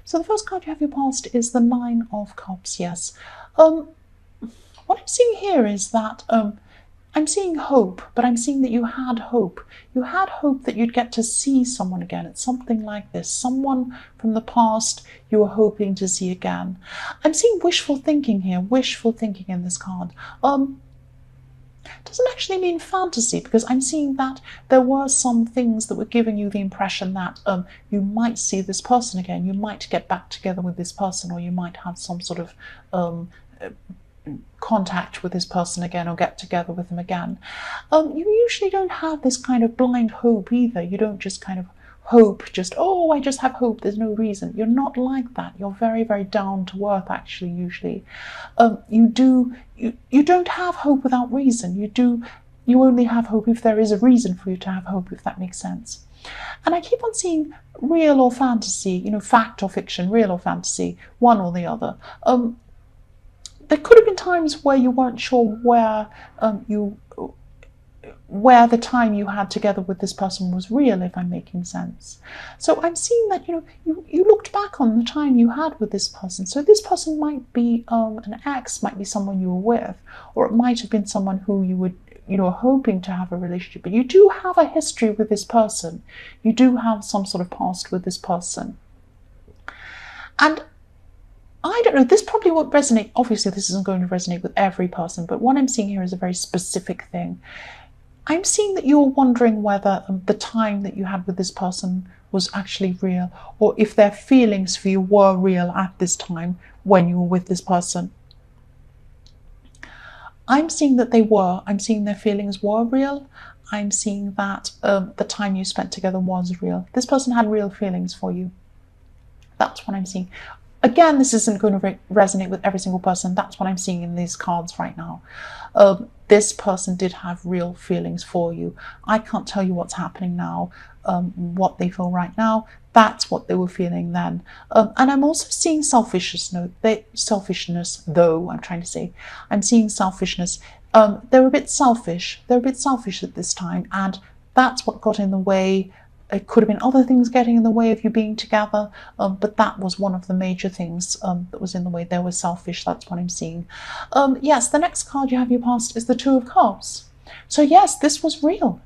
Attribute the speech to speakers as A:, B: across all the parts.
A: So the first card you have your past is the Nine of Cups, yes. What I'm seeing here is that I'm seeing hope, but I'm seeing that you had hope. You had hope that you'd get to see someone again. It's something like this. Someone from the past you were hoping to see again. I'm seeing wishful thinking here, wishful thinking in this card. Doesn't actually mean fantasy, because I'm seeing that there were some things that were giving you the impression that you might see this person again, you might get back together with this person, or you might have some sort of contact with this person again, or get together with them again. You usually don't have this kind of blind hope either. You don't just kind of hope, oh, I just have hope, there's no reason. You're not like that. You're very, very down to earth, actually, usually. You don't have hope without reason. You only have hope if there is a reason for you to have hope, if that makes sense. And I keep on seeing real or fantasy, fact or fiction, real or fantasy, one or the other. There could have been times where you weren't sure where the time you had together with this person was real, if I'm making sense. So I'm seeing that you looked back on the time you had with this person. So this person might be an ex, might be someone you were with, or it might have been someone who you would hoping to have a relationship. But you do have a history with this person. You do have some sort of past with this person. And I don't know, this probably won't resonate. Obviously, this isn't going to resonate with every person, but what I'm seeing here is a very specific thing. I'm seeing that you're wondering whether the time that you had with this person was actually real, or if their feelings for you were real at this time when you were with this person. I'm seeing that they were. I'm seeing their feelings were real. I'm seeing that the time you spent together was real. This person had real feelings for you. That's what I'm seeing. Again, this isn't going to resonate with every single person. That's what I'm seeing in these cards right now. This person did have real feelings for you. I can't tell you what's happening now, what they feel right now. That's what they were feeling then. And I'm also seeing selfishness, though, I'm trying to say. I'm seeing selfishness. They're a bit selfish. They're a bit selfish at this time, and that's what got in the way. It could have been other things getting in the way of you being together, but that was one of the major things that was in the way. They were selfish. That's what I'm seeing. Yes, the next card you have in your past is the Two of Cups. So yes, this was real.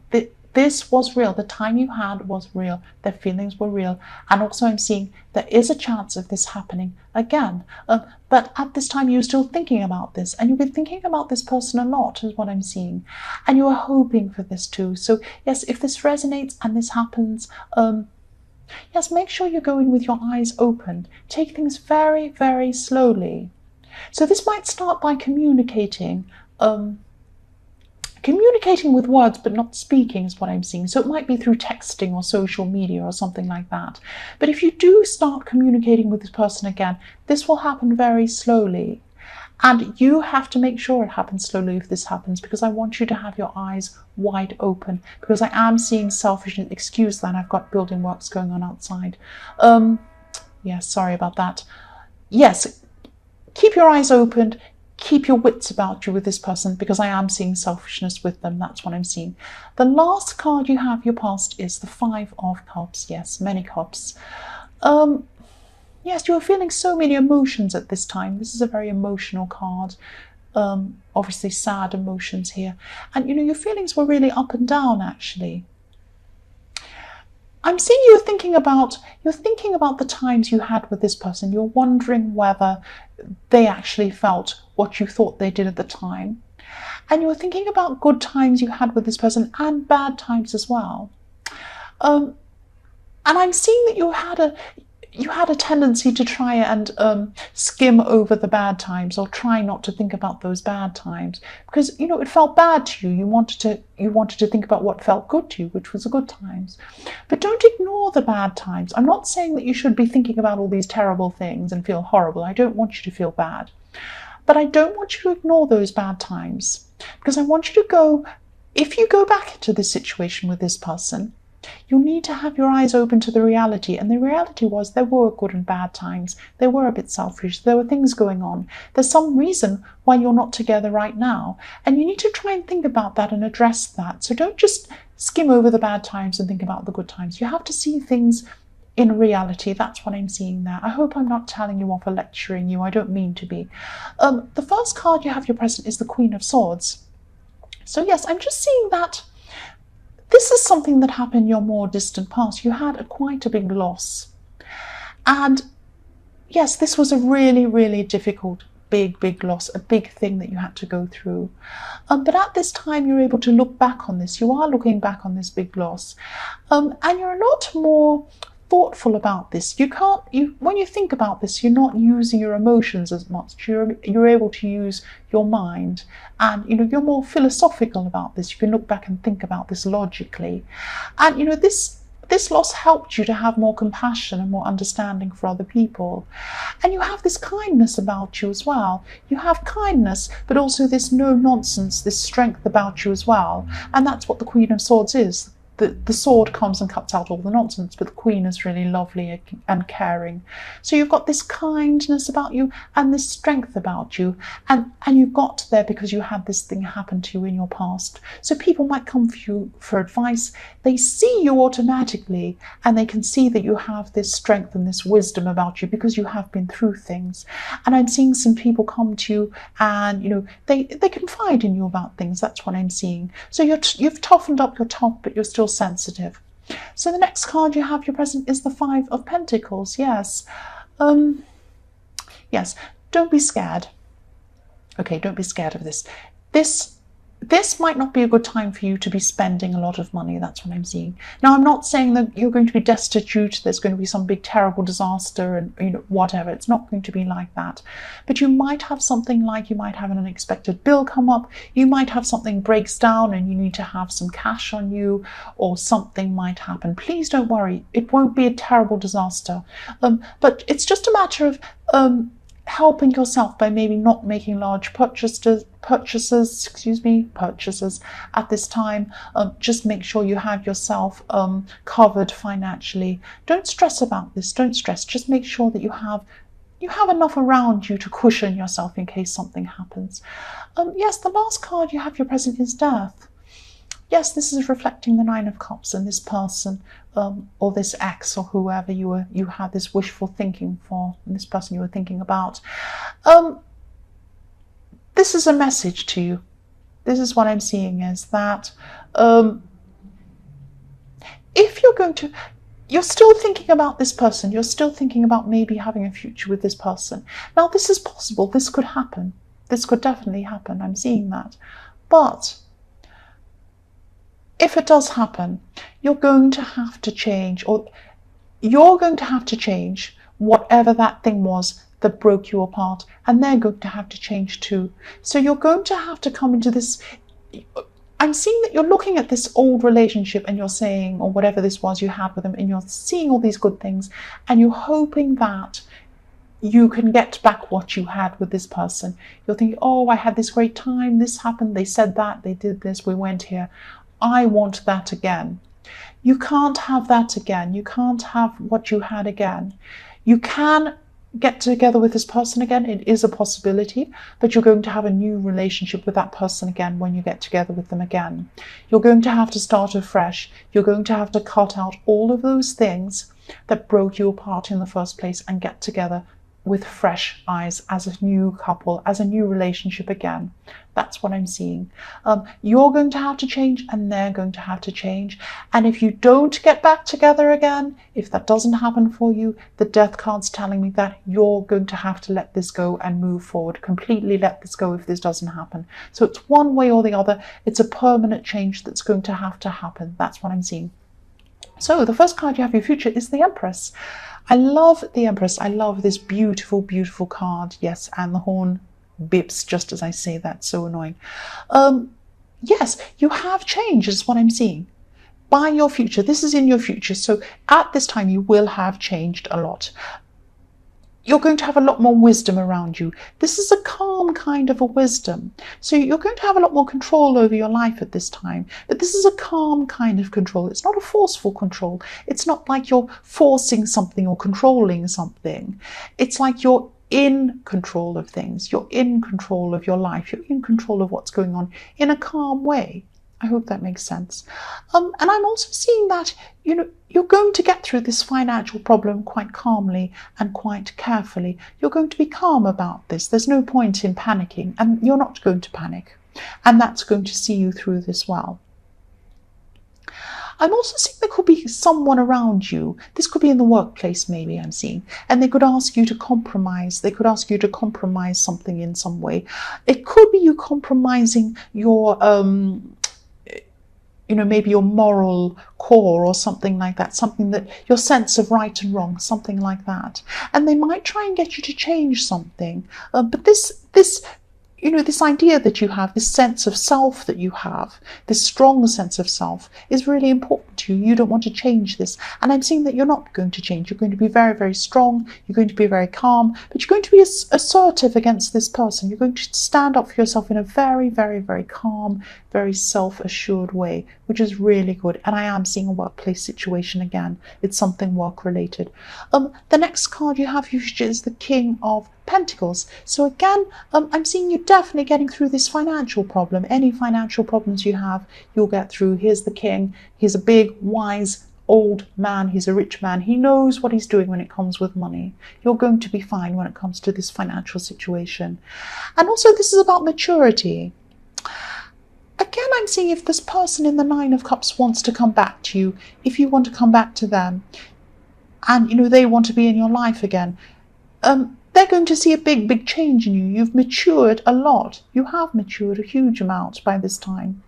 A: This was real. The time you had was real. Their feelings were real. And also I'm seeing there is a chance of this happening again. But at this time you're still thinking about this, and you've been thinking about this person a lot, is what I'm seeing. And you are hoping for this too. So yes, if this resonates and this happens, yes, make sure you go in with your eyes open. Take things very, very slowly. So this might start by communicating with words but not speaking, is what I'm seeing. So it might be through texting or social media or something like that. But if you do start communicating with this person again, this will happen very slowly. And you have to make sure it happens slowly if this happens, because I want you to have your eyes wide open, because I am seeing selfishness. Excuse that, I've got building works going on outside. Yes, sorry about that. Yes, keep your eyes open. Keep your wits about you with this person, because I am seeing selfishness with them. That's what I'm seeing. The last card you have your past is the Five of Cups. Yes, many cups. Yes, you are feeling so many emotions at this time. This is a very emotional card. Obviously sad emotions here. And your feelings were really up and down, actually. I'm seeing you're thinking about the times you had with this person. You're wondering whether they actually felt what you thought they did at the time. And you're thinking about good times you had with this person and bad times as well. And I'm seeing that you had a tendency to try and skim over the bad times, or try not to think about those bad times, because it felt bad to you. You wanted to think about what felt good to you, which was the good times. But don't ignore the bad times. I'm not saying that you should be thinking about all these terrible things and feel horrible. I don't want you to feel bad. But I don't want you to ignore those bad times, because I want you to go, if you go back into this situation with this person, you need to have your eyes open to the reality. And the reality was there were good and bad times. They were a bit selfish. There were things going on. There's some reason why you're not together right now. And you need to try and think about that and address that. So don't just skim over the bad times and think about the good times. You have to see things in reality. That's what I'm seeing there. I hope I'm not telling you off or lecturing you. I don't mean to be. The first card you have your present is the Queen of Swords. So yes, I'm just seeing that this is something that happened in your more distant past. You had quite a big loss. And yes, this was a really, really difficult, big loss, a big thing that you had to go through. But at this time, you're able to look back on this. You are looking back on this big loss. And you're a lot more thoughtful about this. When you think about this, you're not using your emotions as much. You're able to use your mind, and you're more philosophical about this. You can look back and think about this logically, and this loss helped you to have more compassion and more understanding for other people. And you have this kindness about you as well. You have kindness, but also this no nonsense, this strength about you as well. And that's what the Queen of Swords is. The sword comes and cuts out all the nonsense, but the Queen is really lovely and caring. So you've got this kindness about you and this strength about you, and you got there because you had this thing happen to you in your past. So people might come for you for advice. They see you automatically, and they can see that you have this strength and this wisdom about you because you have been through things. And I'm seeing some people come to you, and they confide in you about things. That's what I'm seeing. So you've toughened up your top, but you're still sensitive. So the next card you have your present is the Five of Pentacles. Yes. Yes, don't be scared. Okay, don't be scared of this. This might not be a good time for you to be spending a lot of money. That's what I'm seeing. Now, I'm not saying that you're going to be destitute, there's going to be some big terrible disaster and whatever. It's not going to be like that. But you might have something like, you might have an unexpected bill come up. You might have something breaks down and you need to have some cash on you, or something might happen. Please don't worry. It won't be a terrible disaster. But it's just a matter of helping yourself by maybe not making large purchases at this time. Just make sure you have yourself covered financially. Don't stress about this. Don't stress. Just make sure that you have enough around you to cushion yourself in case something happens. Yes, the last card you have your present is Death. Yes, this is reflecting the Nine of Cups and this person, or this ex, or whoever you had this wishful thinking for, and this person you were thinking about. This is a message to you. This is what I'm seeing, is that if you're still thinking about this person, you're still thinking about maybe having a future with this person. Now, this is possible. This could happen. This could definitely happen. I'm seeing that. But if it does happen, you're going to have to change, or you're going to have to change whatever that thing was that broke you apart, and they're going to have to change too. So you're going to have to come into this. I'm seeing that you're looking at this old relationship and you're saying, or whatever this was you had with them, and you're seeing all these good things, and you're hoping that you can get back what you had with this person. You're thinking, oh, I had this great time, this happened, they said that, they did this, we went here. I want that again. You can't have that again. You can't have what you had again. You can get together with this person again. It is a possibility, but you're going to have a new relationship with that person again when you get together with them again. You're going to have to start afresh. You're going to have to cut out all of those things that broke you apart in the first place and get together with fresh eyes as a new couple, as a new relationship again. That's what I'm seeing. You're going to have to change, and they're going to have to change. And if you don't get back together again, if that doesn't happen for you, the Death card's telling me that you're going to have to let this go and move forward. Completely let this go if this doesn't happen. So it's one way or the other. It's a permanent change that's going to have to happen. That's what I'm seeing. So the first card you have your future is the Empress. I love the Empress. I love this beautiful, beautiful card. Yes, and the horn bips just as I say that. So annoying. Yes, you have changed is what I'm seeing. By your future. This is in your future. So at this time, you will have changed a lot. You're going to have a lot more wisdom around you. This is a calm kind of a wisdom. So you're going to have a lot more control over your life at this time. But this is a calm kind of control. It's not a forceful control. It's not like you're forcing something or controlling something. It's like you're in control of things. You're in control of your life. You're in control of what's going on in a calm way. I hope that makes sense. And I'm also seeing that, you're going to get through this financial problem quite calmly and quite carefully. You're going to be calm about this. There's no point in panicking, and you're not going to panic. And that's going to see you through this well. I'm also seeing there could be someone around you. This could be in the workplace, maybe, I'm seeing. And they could ask you to compromise. They could ask you to compromise something in some way. It could be you compromising your maybe your moral core or something like that, something that your sense of right and wrong, something like that. And they might try and get you to change something. But this idea that you have, this sense of self that you have, this strong sense of self is really important to you. You don't want to change this. And I'm seeing that you're not going to change. You're going to be very, very strong. You're going to be very calm, but you're going to be assertive against this person. You're going to stand up for yourself in a very, very, very calm, very self-assured way, which is really good. And I am seeing a workplace situation again. It's something work-related. The next card you have usually is the King of Pentacles. So again, I'm seeing you definitely getting through this financial problem. Any financial problems you have, you'll get through. Here's the king. He's a big, wise, old man. He's a rich man. He knows what he's doing when it comes with money. You're going to be fine when it comes to this financial situation. And also, this is about maturity. Again, I'm seeing if this person in the Nine of Cups wants to come back to you, if you want to come back to them, and they want to be in your life again, they're going to see a big, big change in you. You've matured a lot. You have matured a huge amount by this time.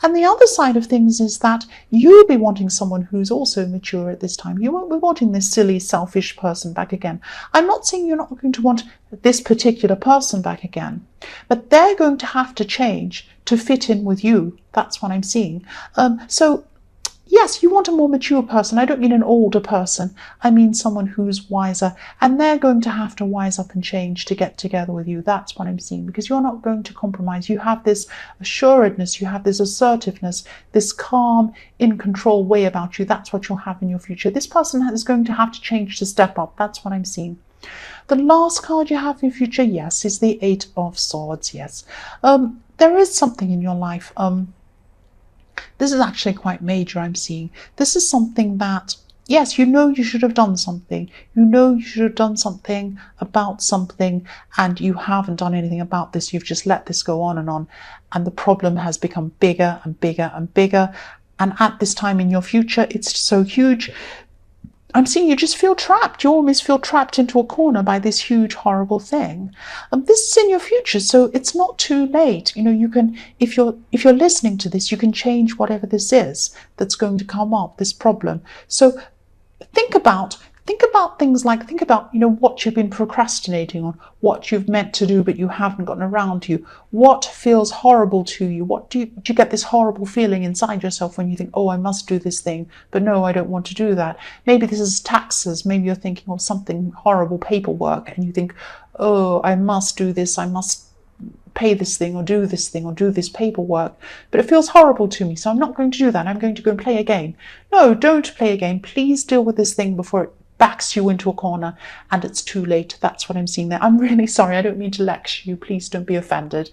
A: And the other side of things is that you'll be wanting someone who's also mature at this time. You won't be wanting this silly, selfish person back again. I'm not saying you're not going to want this particular person back again, but they're going to have to change to fit in with you. That's what I'm seeing. So yes, you want a more mature person. I don't mean an older person. I mean someone who's wiser, and they're going to have to wise up and change to get together with you. That's what I'm seeing, because you're not going to compromise. You have this assuredness, you have this assertiveness, this calm, in control way about you. That's what you'll have in your future. This person is going to have to change to step up. That's what I'm seeing. The last card you have in your future, yes, is the Eight of Swords. Yes, there is something in your life. This is actually quite major, I'm seeing. This is something that, yes, you should have done something. You should have done something about something, and you haven't done anything about this. You've just let this go on, and the problem has become bigger and bigger and bigger. And at this time in your future, it's so huge. I'm seeing you just feel trapped. You almost feel trapped into a corner by this huge, horrible thing. This is in your future, so it's not too late. You can, if you're listening to this, you can change whatever this is that's going to come up, this problem. So think about things like, what you've been procrastinating on, what you've meant to do but you haven't gotten around to, what feels horrible to you. Do you get this horrible feeling inside yourself when you think, oh, I must do this thing, but no, I don't want to do that. Maybe this is taxes. Maybe you're thinking of something horrible, paperwork, and you think, oh, I must do this, I must pay this thing or do this thing or do this paperwork, but it feels horrible to me, so I'm not going to do that. I'm going to go and play a game. No, don't play a game. Please deal with this thing before it backs you into a corner and it's too late. That's what I'm seeing there. I'm really sorry. I don't mean to lecture you. Please don't be offended.